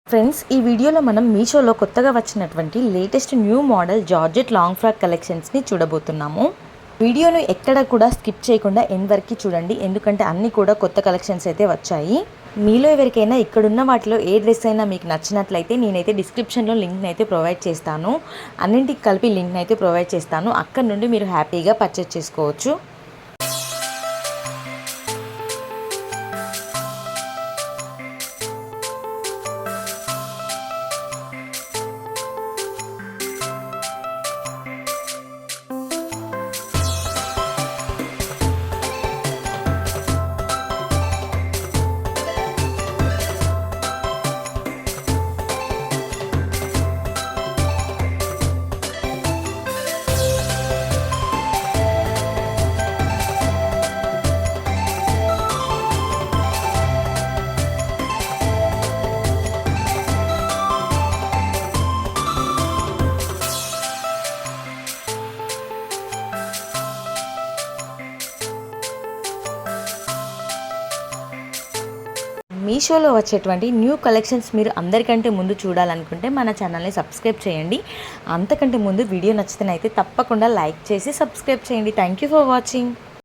Friends, ఈ వీడియోలో మనం మీషోలో కొత్తగా వచ్చినటువంటి latest new model georgette long frock కలెక్షన్స్ని చూడబోతున్నాము. వీడియోను ఎక్కడ కూడా స్కిప్ చేయకుండా ఎండ్ వరకు చూడండి, ఎందుకంటే అన్నీ కూడా కొత్త కలెక్షన్స్ అయితే వచ్చాయి. మీలో ఎవరికైనా ఇక్కడున్న వాటిలో ఏ డ్రెస్ అయినా మీకు నచ్చినట్లయితే నేనైతే డిస్క్రిప్షన్లో లింక్ని అయితే ప్రొవైడ్ చేస్తాను. అన్నింటికి కలిపి లింక్ని అయితే ప్రొవైడ్ చేస్తాను. అక్కడ నుండి మీరు హ్యాపీగా పర్చేస్ చేసుకోవచ్చు. మీషోలో వచ్చేటువంటి న్యూ కలెక్షన్స్ మీరు అందరికంటే ముందు చూడాలనుకుంటే మన ఛానల్ని సబ్స్క్రైబ్ చేయండి. అంతకంటే ముందు వీడియో నచ్చితేనైతే తప్పకుండా లైక్ చేసి సబ్స్క్రైబ్ చేయండి. Thank you for watching.